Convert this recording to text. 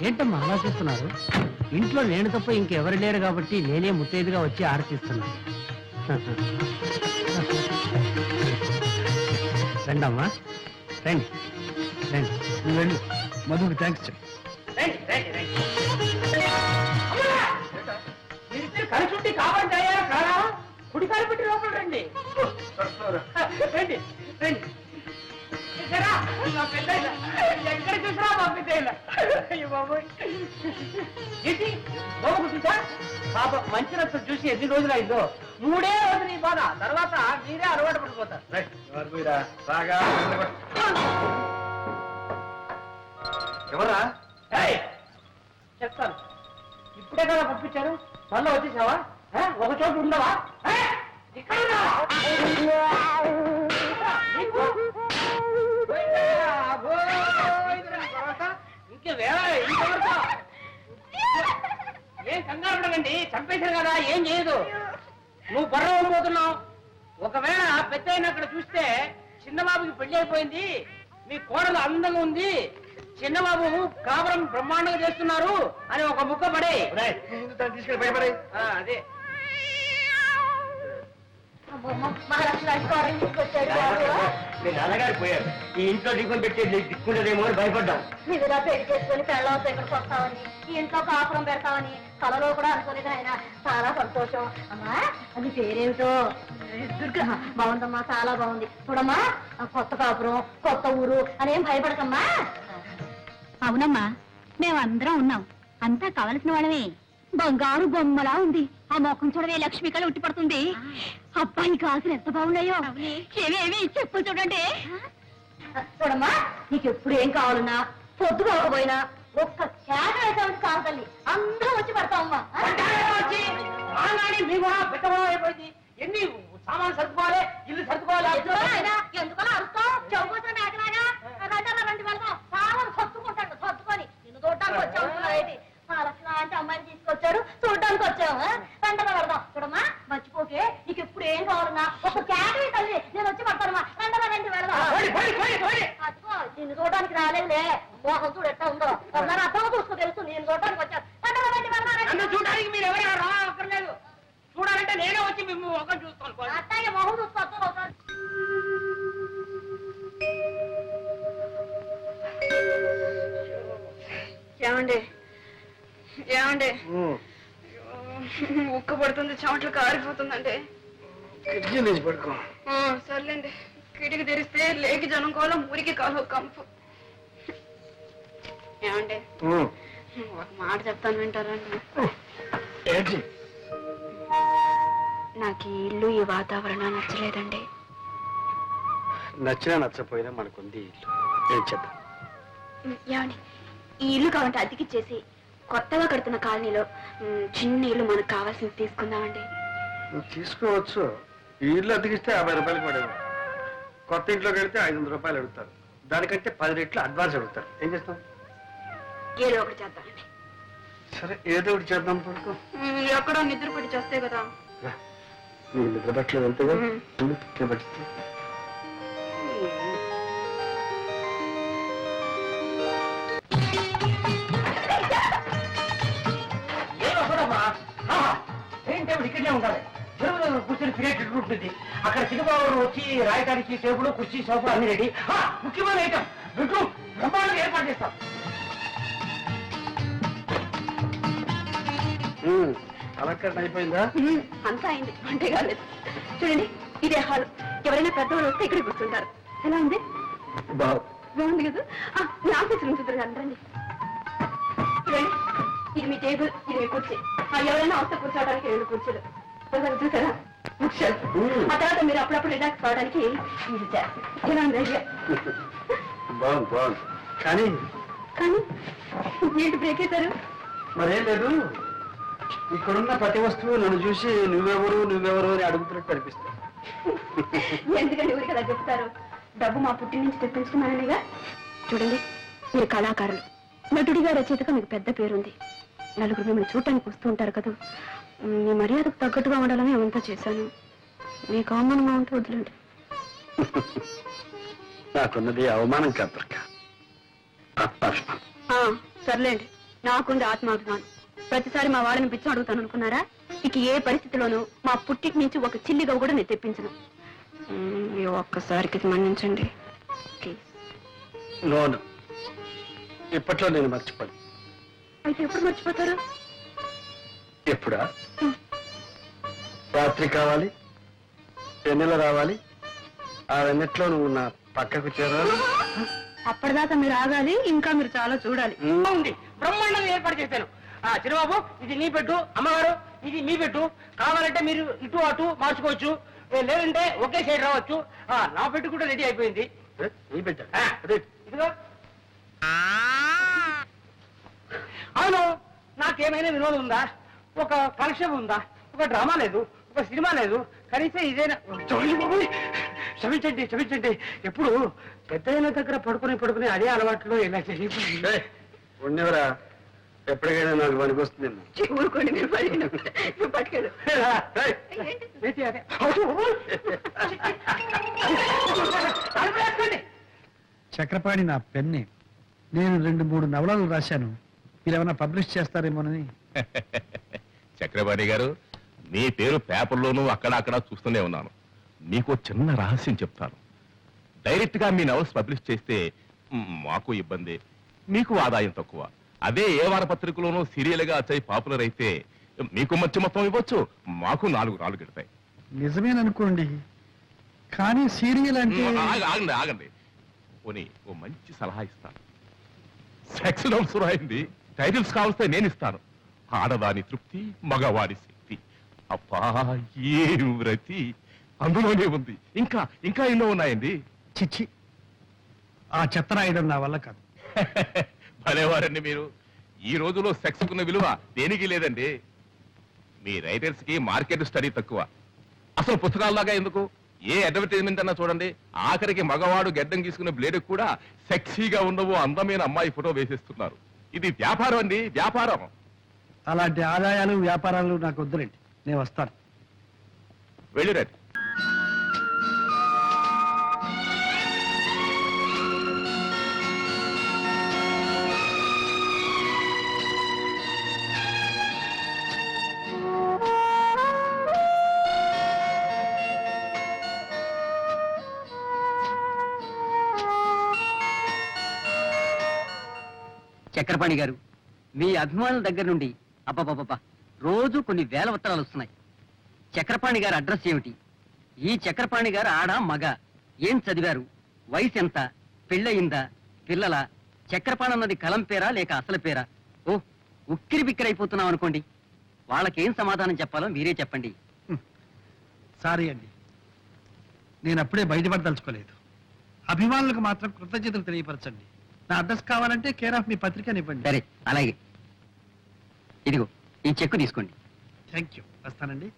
ఏంటమ్మా ఆలోచిస్తున్నారు? ఇంట్లో నేను తప్ప ఇంకెవరు లేరు కాబట్టి నేనే ముత్తైదుగా వచ్చి ఆరతిస్తున్నాను. రండమ్మా, రండి రండి. నువ్వు వెళ్ళు, మధుకి థ్యాంక్స్ చెప్పు. కలిసి కాపాడాయా కారా? కుడి కాలు పెట్టి లోపల రండి. రండి రండి. ఎక్కడ చూసినా పంపితేలా పాప మంచి రక్తం చూసి ఎన్ని రోజులు అయిందో. 3 రోజులు ఈ బాధ, తర్వాత మీరే అలవాటు పడిపోతారు. ఎవరా? చెప్తాను. ఇప్పుడే కదా పంపించారు, మళ్ళీ వచ్చేసావా? ఒక చోటు ఉండవా? ఏం కంగారు ఉండకండి, చంపేశారు కదా, ఏం చేయదు. నువ్వు బర్ర పోతున్నావు. ఒకవేళ పెద్ద అక్కడ చూస్తే చిన్నబాబుకి పెళ్లి అయిపోయింది, మీ కోడలు అందంగా ఉంది, చిన్నబాబు కాపురం బ్రహ్మాండంగా చేస్తున్నారు అని ఒక ముక్క పడే తీసుకెళ్ళి భయపడే. అదే మీ నాన్నగారు పోయారు, ఈ ఇంట్లో దిక్కుని పెట్టి దిక్కుంటదేమో అని భయపడ్డాం. ఇదిలా పెళ్లి చేసుకుని పెళ్ళవతో ఇక్కడికి వస్తామని, ఈ ఇంట్లో కాపురం పెడతామని కలలో కూడా అనుకోలేదు ఆయన. చాలా సంతోషం. అమ్మా అది పేరేమిటో? దుర్గా. బాగుందమ్మా, చాలా బాగుంది. చూడమ్మా, కొత్త కాపురం, కొత్త ఊరు అనేం భయపడకమ్మా. అవునమ్మా, మేమందరం ఉన్నాం, అంతా కావలసిన వాళ్ళమే. బంగారు బొమ్మలా ఉంది. ఆ మొఖం చూడవే, లక్ష్మి కళ ఉట్టి పడుతుంది. అబ్బాయి కాసులు ఎంత బాగున్నాయో. ఏమేమి చెప్పు చూడండి. చూడమ్మా, నీకు ఎప్పుడు ఏం కావాలన్నా, పొద్దు కాకపోయినా ఒక్క చేట వేసామంటే కాదు తల్లి, అందరం వచ్చి పెడతామమ్మా. అయిపోయింది. ఎన్ని సామాన్లు సర్దుకోవాలి, ఇల్లు సర్దుకోవాలి. ఎందుకలా అరుస్తావు? చెవుకోసం మేకలాగా రండి వెళ్దాం. సామాను సర్దుకుంటాడు, సర్దుకొని నిన్ను చూడటానికి వచ్చావు. అంటే అమ్మాయిని తీసుకొచ్చారు, చూడడానికి వచ్చాము. వెంటనే పెడదాం. చూడమ్మా, మర్చిపోకే, నీకు ఎప్పుడు ఏం కావాలన్నా ఒక క్యాటరీ తల్లి, నేను వచ్చి పడతానమ్మా. వెంటనే రండి వెళ్దాం. అదిగో నిన్ను చూడడానికి రాలేదులే, మోహం చూడు ఎట్టా ఉందో. ఒకసారి అర్థం చూసుకో, తెలుసు నేను చూడడానికి వచ్చాను. వెంటనే రండి వెళ్దాం. చూడడానికి మీరు ఎవరైనా రాక్కర్లేదు, చూడాలంటే నేనే వచ్చి మేము ఒక చూసుకోవాలి. అత్తయ్య మొహం చూసుకోవచ్చు ఒకసారి. ఏమండి ఏమండి, ఉక్క పడుతుంది, చెమటలు కారిపోతుందండి. కిటికీ తీసి పడుకో. సర్లేండి, కిటికీ తెరిస్తే లేకి జనం కోలం, ఊరికి కాలు కంపు. ఏమండి, ఒక మాట చెప్తాను, వింటారండి? ఏంటి? నాకు ఈ ఇల్లు, ఈ వాతావరణం నచ్చలేదండి. నచ్చినా నచ్చపోయినా మనకుంది ఇల్లు, ఏం చేద్దాం? ఏమండి, ఈ ఇల్లు కావాలంటే అతికిచ్చేసి కొత్తగా కడుతున్న కాలనీలో చిన్న ఇల్లు మనకు కావాల్సింది తీసుకుందామండి. తీసుకోవచ్చు. ఈ ఇల్లు అతికిస్తే 50 రూపాయలు పడేది. కొత్త ఇంట్లోకి వెళ్తే 500 రూపాయలు అడుగుతారు. దానికంటే 10 రెట్లు అడ్వాన్స్ అడుగుతారు. ఏం చేస్తాం? ఏదో ఒకటి చేద్దామండి. సరే, ఏదో ఒకటి చేద్దాం. పడుకో. ఎక్కడో నిద్ర పట్టి చేస్తే కదా. నీకు నిద్ర పట్టలేదు అంతేగా? పట్టిస్తే ఇక్కడనే ఉండాలి. చెరువు కూర్చొని క్రియేటెడ్ ఉంటుంది. అక్కడ చిన్నబాబు వచ్చి రాయడానికి టేబుల్, కుర్చీ, సోఫా అన్ని రెడీ. ముఖ్యమైన ఐటమ్ బెడ్రూమ్ బ్రహ్మాండంగా ఏర్పాటు చేస్తాం. అలంకరణ అయిపోయిందా? అంతా అయింది, అంటే కాలేదు. చూడండి, ఇదే హాల్. ఎవరైనా పెద్దవాళ్ళు వస్తే ఇక్కడ కూర్చుంటారు. ఎలా ఉంది? బాగుంది కదా. మీ ఆఫీస్ రూమ్ చూద్దరు రండి. చూడండి, ఇది మీ టేబుల్, ఇది మీ కుర్చీ. ఎవరైనా వస్తే కూర్చోవడానికి 2 కుర్చీలు చూసారా? ఆ తర్వాత మీరు అప్పుడప్పుడు రిలాక్స్ కావడానికి ఇది ఎలా ఉంది ఐడియా? బాగుంది బాగుంది. కానీ కానీ ఏంటి బ్రేక్ అవుతారు? మరేం లేదు, ఇక్కడున్న ప్రతి వస్తువు నన్ను చూసి నువ్వెవరు నువ్వెవరు అని అడుగుతున్నట్టు అనిపిస్తుంది. ఎందుకంటే ఊరికి అలా చెప్తారు? డబ్బు మా పుట్టి నుంచి తెప్పించుకున్నాననిగా. చూడండి, మీరు కళాకారులు, నటుడిగా రచయితగా మీకు పెద్ద పేరుంది. నలుగురు మిమ్మల్ని చూడటానికి వస్తూ ఉంటారు కదా. మీ మర్యాదకు తగ్గట్టుగా ఉండాలని ఏమంతా చేశాను. మీకు అవమానంగా ఉంటే వదిలేండి. నాకున్నది అవమానం కాదు, సర్లేండి, నాకుంది ఆత్మాభిమానం. ప్రతిసారి మా వాళ్ళని పిచ్చి అడుగుతాను అనుకున్నారా? ఇక ఏ పరిస్థితిలోనూ మా పుట్టికి నుంచి ఒక చిల్లిగా కూడా నేను తెప్పించను. ఈ ఒక్కసారికి మన్నించండి ప్లీజ్. నోను, ఇప్పట్లో నేను మర్చిపోను. అయితే ఎప్పుడు మర్చిపోతారు? ఎప్పుడా? రాత్రి కావాలి, వెన్నెల రావాలి, ఆ వెన్నెట్లో నువ్వు నా పక్కకు చేరాలి. అప్పటిదాకా మీరు ఆగాలి, ఇంకా మీరు చాలా చూడాలి. ఉంది బ్రహ్మాండంగా ఏర్పాటు చేశాను. చిన్నబాబు, ఇది నీ పెట్టు, అమ్మగారు ఇది మీ పెట్టు. కావాలంటే మీరు ఇటు అటు మార్చుకోవచ్చు, లేదంటే ఒకే సైడ్ రావచ్చు. నా పెట్టు కూడా రెడీ అయిపోయింది. నీ పెట్టా? ఇదిగో. అవును, నాకేమైనా వినోదం ఉందా? ఒక కాలక్షేపం ఉందా? ఒక డ్రామా లేదు, ఒక సినిమా లేదు, కనీసం ఇదేనా? క్షమించండి క్షమించండి. ఎప్పుడు పెద్దయిన దగ్గర పడుకుని అదే అలవాట్లో ఇలా జరిగిపోయింది. ఉండేవరా, ఎప్పటికైనా నాకు పనికొస్తుందేమో. ఊరుకోండి, మీరు పట్టుకెళ్ళు. చక్రపాణి నా పెన్నే. నేను 2-3 నవలలు రాశాను. మీరేమైనా పబ్లిష్ చేస్తారేమోనని. చక్రపాణి గారు, మీ పేరు పేపర్లోనూ అక్కడ చూస్తూనే ఉన్నాను. మీకు చిన్న రహస్యం చెప్తాను. డైరెక్ట్ గా మీ నవల్స్ పబ్లిష్ చేస్తే మాకు ఇబ్బంది, మీకు ఆదాయం తక్కువ. అదే ఏ వారపత్రికలోనూ సీరియల్ గా వచ్చి పాపులర్ అయితే మీకు మంచి మొత్తం ఇవ్వచ్చు, మాకు 4 రాళ్ళు గెడతాయి. నిజమేననుకోండి, కానీ సీరియల్ అంటే ఆగండి ఆగండి, పోనీ ఓ మంచి సలహా ఇస్తాను. సెక్స్ నోట్స్ రాయింది, టైటిల్స్ కావలిస్తే నేను ఇస్తాను. ఆడదాని తృప్తి, మగవాడి శక్తి. అబ్బా ఏం వ్రతి అందులోనే ఉంది. ఇంకా ఇంకా ఎన్నో ఉన్నాయండి. చిచ్చి, ఆ చెత్త రాయడం నా వల్ల కాదు. భలేవారండి మీరు. ఈ రోజులో సెక్స్ కున్న విలువ దేనికి లేదండి. మీ రైటర్స్ కి మార్కెట్ స్టడీ తక్కువ. అసలు పుస్తకాల్లాగా ఎందుకు, ఏ అడ్వర్టైజ్మెంట్ అన్నా చూడండి, ఆఖరికి మగవాడు గెడ్డం గీసుకునే బ్లేడ్ కూడా సెక్సీగా ఉండవు అందమైన అమ్మాయి ఫోటో వేసేస్తున్నారు. ఇది వ్యాపారం అండి, వ్యాపారం. అలాంటి ఆదాయాలు వ్యాపారాలు నాకు వద్దులేండి, నేను వస్తాను. వెళ్ళిరండి. చక్రపాణి గారు, మీ అభిమానుల దగ్గర నుండి అబ్బబ్బబ్బా రోజు కొన్ని వేల ఉత్తరాలు వస్తున్నాయి. చక్రపాణి గారి అడ్రస్ ఏమిటి? ఈ చక్రపాణి గారు ఆడ మగ? ఏం చదివారు? వయసు ఎంత? పెళ్ళయిందా? పిల్లల? చక్రపాణి అన్నది కలం పేరా లేక అసలు పేరా? ఓ ఉక్కిరి బిక్కిరైపోతున్నాం అనుకోండి. వాళ్ళకేం సమాధానం చెప్పాలో మీరే చెప్పండి. సారీ అండి, నేను అప్పుడే బయటపడదలుచుకోలేదు. అభిమానులకు మాత్రం కృతజ్ఞతలు తెలియపరచండి. నా అడ్రస్ కావాలంటే కేర్ ఆఫ్ మీ పత్రికనివ్వండి. సరే, అలాగే. ఇదిగో ఈ చెక్కు తీసుకోండి. థ్యాంక్ యూ, వస్తానండి.